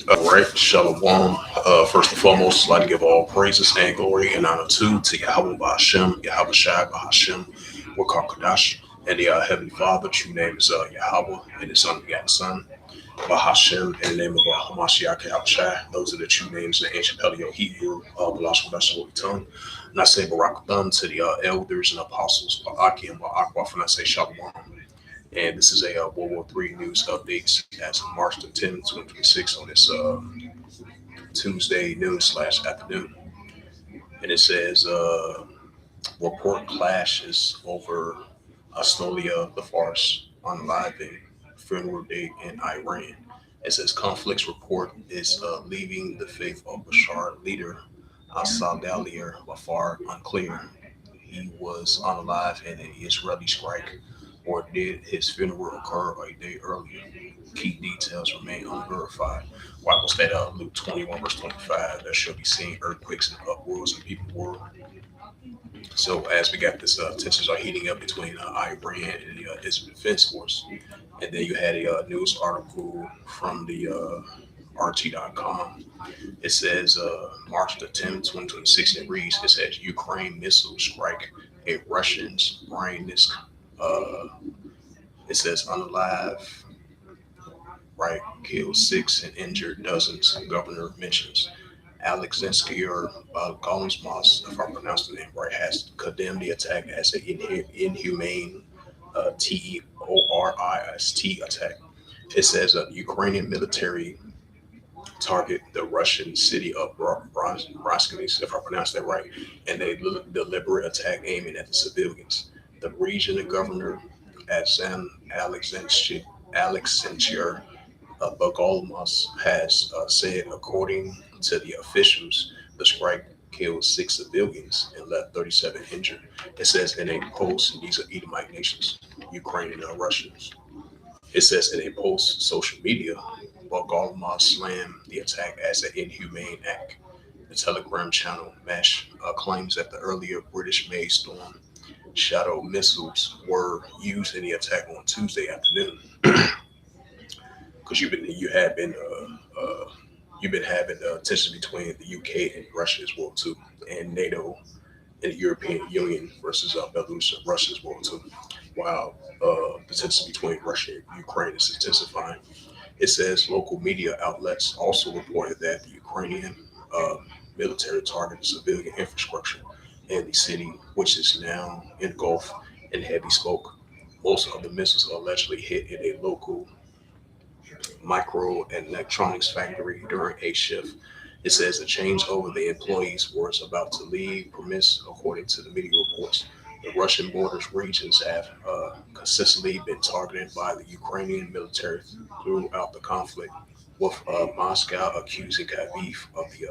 All right, Shalom. First and foremost, I'd like to give all praises and glory and honor to Yahweh Bahashem, Yahweh Shai Bahashem, Wakar Kadash, and the Heavenly Father. True name is Yahweh, and His unbegotten Son, Bahashem, in the name of Hamashiach Yahweh Shai. Those are the true names in the ancient Paleo Hebrew, Balash Kodash Holy Tongue. And I say Barak Thumb to the elders and apostles, Ba'aki and Ba'akwa, and I say Shalom. And this is a World War III news updates as of March the 10th, 2026 on this Tuesday noon / afternoon. And it says report clashes over Astolia Lafarge unaliving funeral date in Iran. It says conflicts report is leaving the faith of Bashar leader Asadalia Lafarge unclear. He was unalive in an Israeli strike, or did his funeral occur a day earlier? Key details remain unverified. Why was that Luke 21 verse 25? There shall be seen earthquakes and uproars and people world. So as we got this, tensions are heating up between Iran and the Israel Defense Force. And then you had a news article from the RT.com. It says March the 10th, 2026. It reads, it says Ukraine missiles strike a Russian's Bryansk. Uh, it says unalive, right? Killed 6 and injured dozens. Governor mentions Alexander Golensmos, if I pronounced the name right, has condemned the attack as an inhumane terrorist attack. It says Ukrainian military target the Russian city of Roskilde, if I pronounced that right, and they deliberate attack aiming at the civilians. The regional governor at San Alexander Bogolmas has said, according to the officials, the strike killed 6 civilians and left 37 injured. It says in a post, these are Edomite nations, Ukraine and Russians. It says in a post social media, Bogolmas slammed the attack as an inhumane act. The Telegram channel Mesh claims that the earlier British-made Storm Shadow missiles were used in the attack on Tuesday afternoon. Because you've been having tension between the UK and Russia as well too, and NATO and the European Union versus Belarus and Russia as well too. While the tension between Russia and Ukraine is intensifying. It says local media outlets also reported that the Ukrainian uh, military targeted civilian infrastructure in the city, which is now engulfed in heavy smoke. Most of the missiles allegedly hit in a local micro and electronics factory during a shift. It says the changeover the employees was about to leave permits, according to the media reports. The Russian borders regions have consistently been targeted by the Ukrainian military throughout the conflict, with Moscow accusing Kyiv of the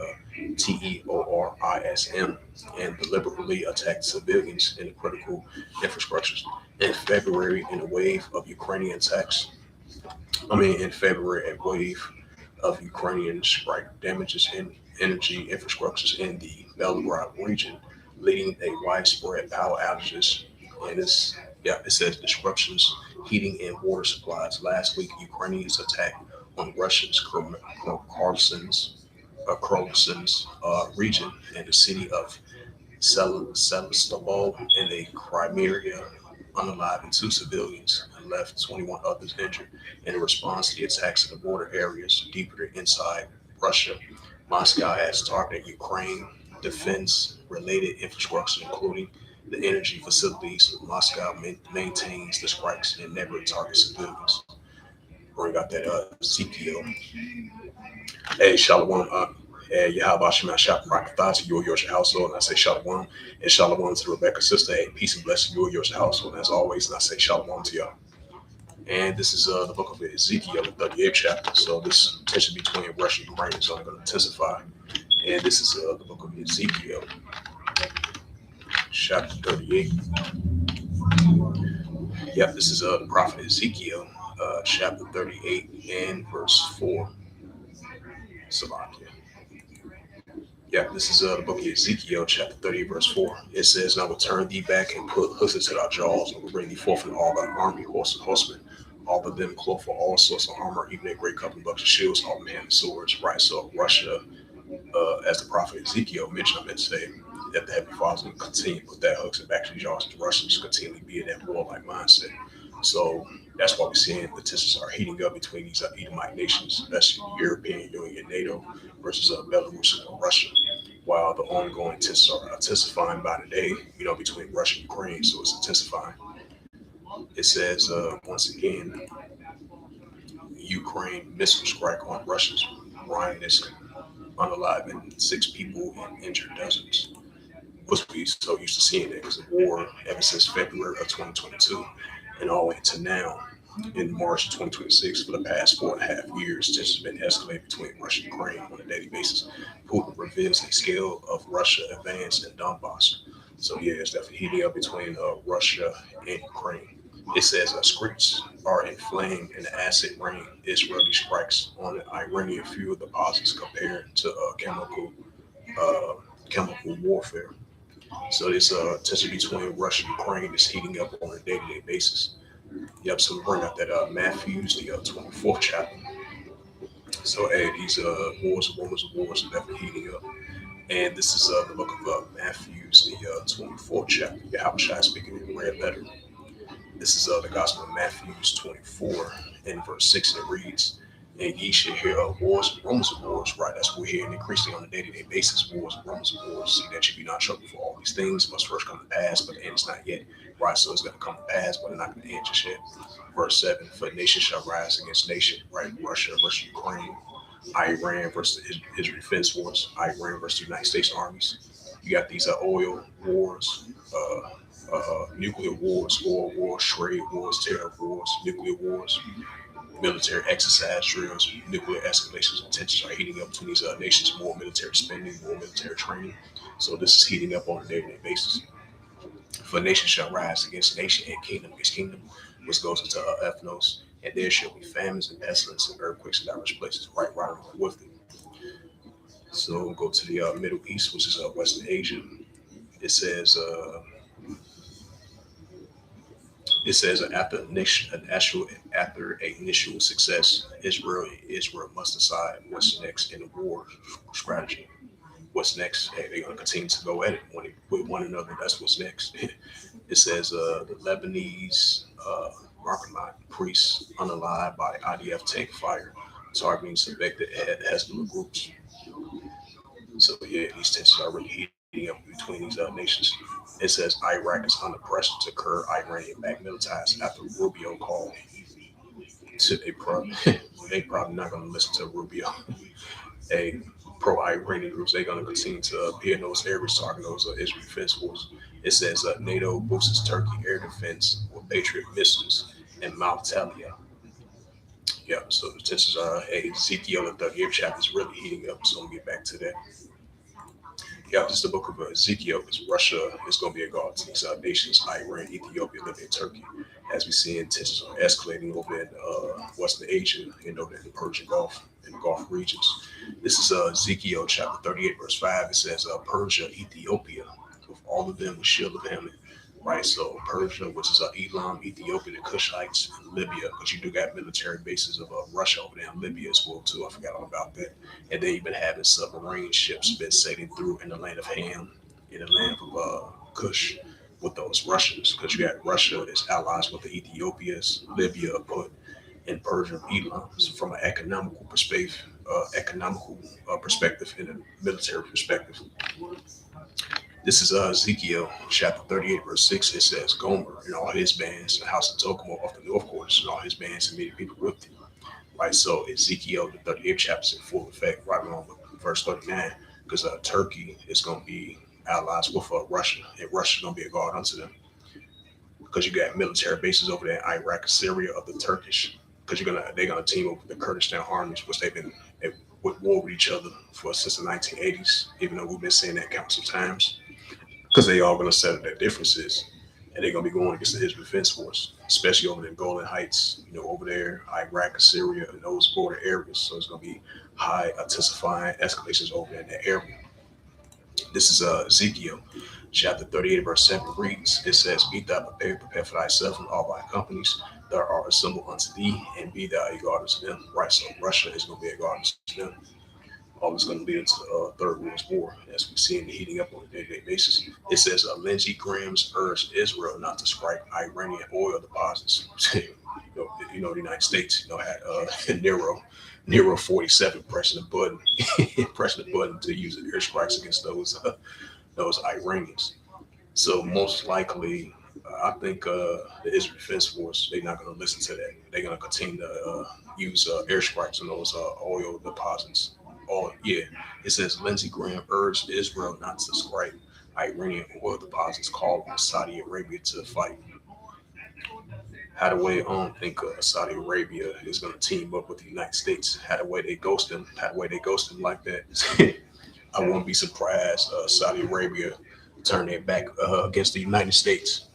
terrorism and deliberately attacked civilians in critical infrastructures. In February, in a wave of Ukrainian attacks, in February, a wave of Ukrainian strike damages in energy infrastructures in the Belgorod region, leading a widespread power outages. And it says disruptions, heating and water supplies. Last week, Ukrainians attacked on Russia's Kherson's region and the city of Sevastopol in the Crimea, unaliving 2 civilians and left 21 others injured. In response to the attacks in the border areas deeper inside Russia, Moscow has targeted Ukraine defense-related infrastructure, including the energy facilities. Moscow maintains the strikes and never targets civilians. Bring out that Ezekiel. Hey, Shalom. Hey, Yahweh Shema Shabbat Rakatah to you or your household. And I say Shalom. And Shalom to Rebecca's sister. Hey, peace and blessing you or your household. And as always, and I say Shalom to y'all. And this is the book of Ezekiel, the 38th chapter. So this tension between Russia and Ukraine is only going to intensify. And this is the book of Ezekiel, chapter 38. Yep, this is the prophet Ezekiel, chapter 38 and verse 4. Salakia. Yeah, this is the book of Ezekiel, chapter 30, verse 4. It says, "And I will turn thee back and put hooks into thy jaws, and will bring thee forth in all thy army, horse and horsemen, all of them clothed for all sorts of armor, even a great company of bucks and shields, all men and swords." Right, so Russia, as the prophet Ezekiel mentioned, I meant to say that the Heavenly Father's going to continue to put that hooks and back to the jaws of the Russians, continually be in that warlike mindset. So that's why we're seeing the tensions are heating up between these Edomite nations, especially the European Union and NATO versus Belarus and Russia. While the ongoing tensions are intensifying by the day, between Russia and Ukraine, so it's intensifying. It says once again, Ukraine missile strike on Russia's Rheinsk, unaliving 6 people and injured dozens. Was we so used to seeing that because of war ever since February of 2022 and all the way to now in March of 2026 for the past 4.5 years. This has been escalating between Russia and Ukraine on a daily basis. Putin reveals the scale of Russia advance in Donbass. So yeah, it's definitely heating up between Russia and Ukraine. It says streets are inflamed and acid rain. Israeli strikes on Iranian fuel deposits compared to uh, chemical warfare. So this tension between Russia and Ukraine is heating up on a day-to-day basis. Yep. So we bring out that Matthew's the 24th chapter. So hey, these wars and rumors of wars are definitely heating up. And this is the book of Matthew's the 24th chapter. Yahushua speaking in red letter. This is the Gospel of Matthew's 24 and verse 6, and it reads, "And ye shall hear of wars and rumors of wars." Right, that's what we're hearing increasingly on a day-to-day basis. Wars and rumors of wars. See that you be not troubled, for all these things must first come to pass, but the end is not yet. Right, so it's going to come to pass, but it's not going to end just yet. Verse 7, "For nation shall rise against nation." Right, Russia versus Ukraine, Iran versus the Israel Defense Force, Iran versus the United States armies. You got these oil wars, nuclear wars, oil wars, trade wars, terror wars, nuclear wars, military exercise drills, nuclear escalations and tensions are heating up between these nations. More military spending, more military training. So this is heating up on a day-to-day basis. "For nation shall rise against nation, and kingdom against kingdom," which goes into ethnos. "And there shall be famines and pestilence and earthquakes in diverse places," right along with it. So we'll go to the Middle East, which is Western Asia. It says after initial success, Israel must decide what's next in the war strategy. What's next? Hey, they're going to continue to go at it with one another. That's what's next. It says the Lebanese Markamite priests unalived by IDF tank fire, targeting selected Hezbollah groups. So yeah, these tensions are really heating up between these nations. It says Iraq is under pressure to curb Iranian-backed militants after Rubio called. So they probably not going to listen to Rubio. A pro-Iranian groups, they're going to continue to appear in those areas, targeting those Israeli defense forces. It says NATO boosts Turkey air defense with Patriot missiles in Mount Talia. Yeah, so the tensions are Ezekiel, the 30th chapter is really heating up. So I'm going to get back to that. Yeah, just the book of Ezekiel, because Russia is going to be a god to these nations, Iran, Ethiopia, Libya, and Turkey. As we see, tensions are escalating over in Western Asia, in the Persian Gulf, and the Gulf regions. This is Ezekiel chapter 38, verse 5. It says, "Persia, Ethiopia, with all of them with shield of helmet." Right, so Persia, which is Elam, Ethiopia, the Cushites, and Libya, because you do got military bases of Russia over there in Libya as well too. I forgot all about that. And then you've been having submarine ships been sailing through in the land of Ham, in the land of Cush, with those Russians, because you got Russia as allies with the Ethiopians, Libya put in Persia, Elam. So from an economical perspective, and a military perspective. This is Ezekiel chapter 38, verse 6. It says, "Gomer and all his bands, the house of Tokomo of the north quarters, and all his bands, and many people with him." Right, so Ezekiel, the 38th chapter, is in full effect, right along with verse 39, because Turkey is going to be allies with Russia, and Russia is going to be a guard unto them. Because you got military bases over there in Iraq and Syria of the Turkish, because they're gonna team up with the Kurdistan armies, which they've been at war with each other since the 1980s, even though we've been saying that countless of times, because they all going to settle their differences, and they're going to be going against the Israel Defense Force, especially over in Golan Heights, over there, Iraq, Syria, and those border areas. So it's going to be high intensifying escalations over in that area. This is Ezekiel chapter 38, verse 7 reads, it says, Be thou prepared, prepare for thyself and all thy companies that are assembled unto thee, and be thou a guard unto them. Right, so Russia is going to be a guard unto them. All is going to lead into the Third World War, as we see in the heating up on a day-to-day basis. It says, Lindsey Graham's urged Israel not to strike Iranian oil deposits. The United States, had Nero 47 pressing the button, pressing the button to use airstrikes against those Iranians. So most likely, I think the Israel Defense Force, they're not going to listen to that. They're going to continue to use airstrikes on those oil deposits. Oh yeah, it says Lindsey Graham urged Israel not to strike Iranian oil deposits, called on Saudi Arabia to fight. How the way I don't think Saudi Arabia is going to team up with the United States. How the way they ghost them, like that. I won't be surprised Saudi Arabia turn their back against the United States.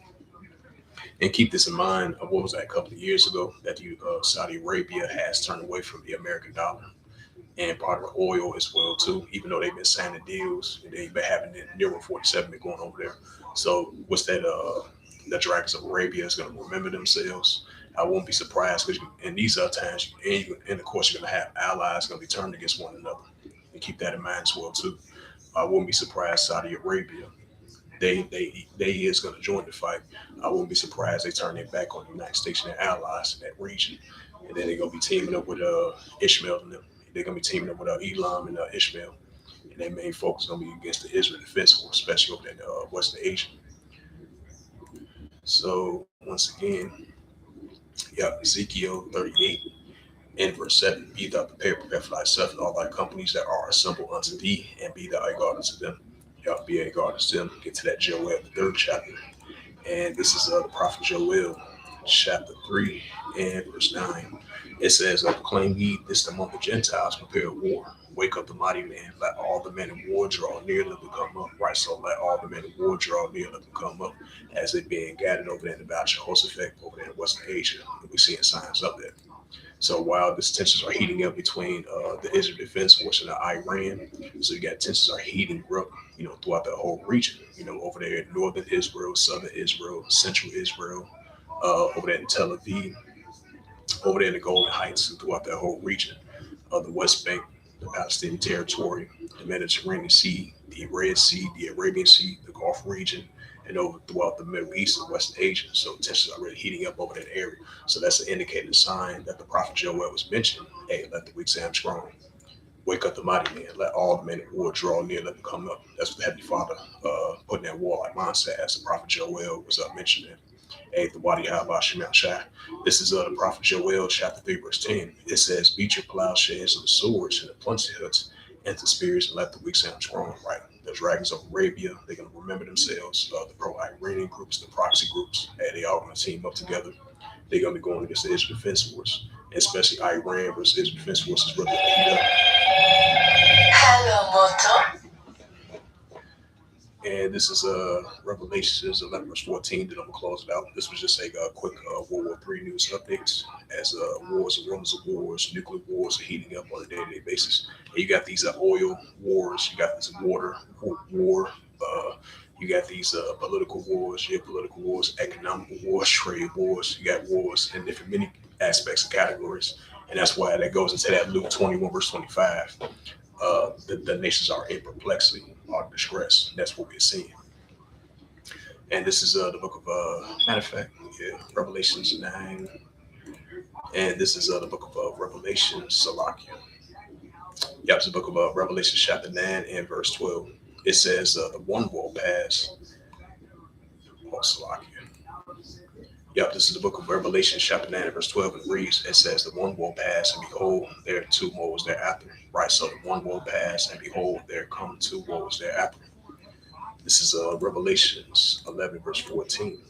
And keep this in mind. What was that, a couple of years ago, that Saudi Arabia has turned away from the American dollar and part of the oil as well too. Even though they've been signing deals, and they've been having the Nero 47 been going over there. So what's that? The Dragons of Arabia is going to remember themselves. I won't be surprised because in these times, and of course, you're going to have allies going to be turned against one another, and keep that in mind as well too. I wouldn't be surprised Saudi Arabia they is going to join the fight. I wouldn't be surprised they turn their back on the United States and their allies in that region, and then they're going to be teaming up with Ishmael and them. They're going to be teaming up with Elam and Ishmael, and their main focus is going to be against the Israel Defense Force, especially over in Western Asia. So once again, Ezekiel 38 and verse 7, Be thou prepared, prepare for thyself and all thy companies that are assembled unto thee, and be thou a guard unto them. Be a guard unto them. Get to that Joel, the third chapter. And this is the prophet Joel, chapter 3 and verse 9. It says, Proclaim ye this among the Gentiles, prepare war. Wake up the mighty man, let all the men of war draw near, let them come up. Right, so let all the men of war draw near, let them come up, as they being gathered over there in the Valley of Jehoshaphat, over there in Western Asia. And we're seeing signs of that. So while these tensions are heating up between the Israel Defense Force and the Iran, so you got tensions are heating up, throughout the whole region, over there in northern Israel, southern Israel, central Israel, over there in Tel Aviv, over there in the Golden Heights, and throughout that whole region of the West Bank, the Palestinian territory, the Mediterranean Sea, the Red Sea, the Arabian Sea, the Gulf region, and over throughout the Middle East and West Asia. So tensions are really heating up over that area. So that's an indicating sign that the prophet Joel was mentioning. Hey, let the weak say I'm strong. Wake up the mighty man. Let all the men of war draw near. Let them come up. That's what the Heavenly Father put in that warlike mindset, as the prophet Joel was mentioning. Hey, the Wadi Haba Shemal Shah. This is the prophet Joel, chapter 3, verse 10. It says, Beat your plowshares and the swords and the plunder hooks and the spears, and let the weak say I'm strong. Right. The dragons of Arabia, they're going to remember themselves. The pro-Iranian groups, the proxy groups, and they all going to team up together. They're going to be going against the Israel Defense Force, especially Iran versus Israel Defense Force is really going to heat up. Hello, Moto. And this is Revelations 11, verse 14. Then I'm going to close it out. This was just a quick World War III news updates, as wars and rumors of wars, nuclear wars are heating up on a day-to-day basis. And you got these oil wars, you got this water war, you got these political wars, geopolitical wars, economical wars, trade wars. You got wars in different many aspects and categories. And that's why that goes into that Luke 21, verse 25. The nations are in perplexity, are in distress. That's what we're seeing. And this is the book of, matter of fact, Revelations 9. And this is the book of Revelation, Salakia. It's the book of Revelation, chapter 9 and verse 12. It says, the one will pass. Oh, Salakia. This is the book of Revelation, chapter 9, verse 12, and it reads, it says, the one will pass, and behold, there are two woes thereafter. Right, so the one will pass, and behold, there come two woes thereafter. This is Revelations 11, verse 14.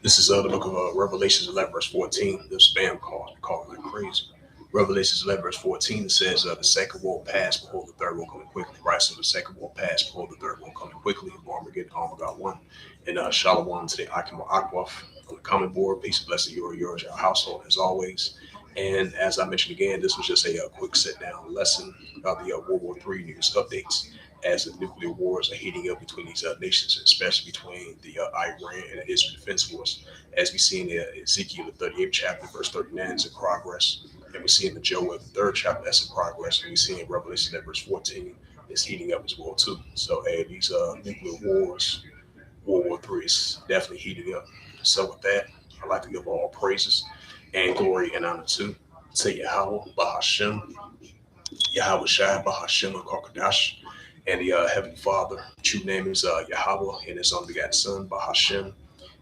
This is the book of Revelations 11, verse 14. The spam calling like crazy. Revelations 11, verse 14, it says, the second will pass, behold, the third will come quickly. Right, so the second will pass, behold, the third will come quickly. Armageddon, Armageddon 1. And Shalom to the Akim Akwaf on the comment board. Peace and blessing, yours, your household, as always. And as I mentioned again, this was just a quick sit down lesson about the World War III news updates as the nuclear wars are heating up between these nations, especially between the Iran and the Israel Defense Force. As we see in Ezekiel, the 38th chapter, verse 39, is in progress. And we see in the Joel, the third chapter, that's in progress. And we see in Revelation, that verse 14, is heating up as well, too. So, these nuclear wars, World War III is definitely heating up. So, with that, I'd like to give all praises and glory and honor to Yahweh, Bahashem, Yahweh Shai, Bahashem, and Karkadash, and the Heavenly Father. True name is Yahweh, and His only begotten Son, Bahashem,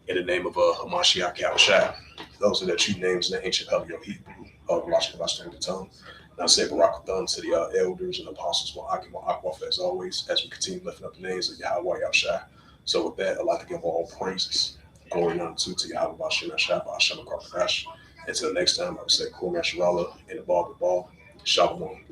in the name of Hamashiach Yahushai. Those are the true names in the ancient Paleo Hebrew of Rosh Hashanah tongue. And I say Barakathon to the elders and apostles, Wa'akim Wa'akwaf, as always, as we continue lifting up the names of Yahweh Yahushai. So with that, I'd like to give all praises, glory and honor to Yahweh Bashem Yahshai, Bahashem, and Karkadash. Until next time, I would say Kum Yasharala and the Ball. Shalom.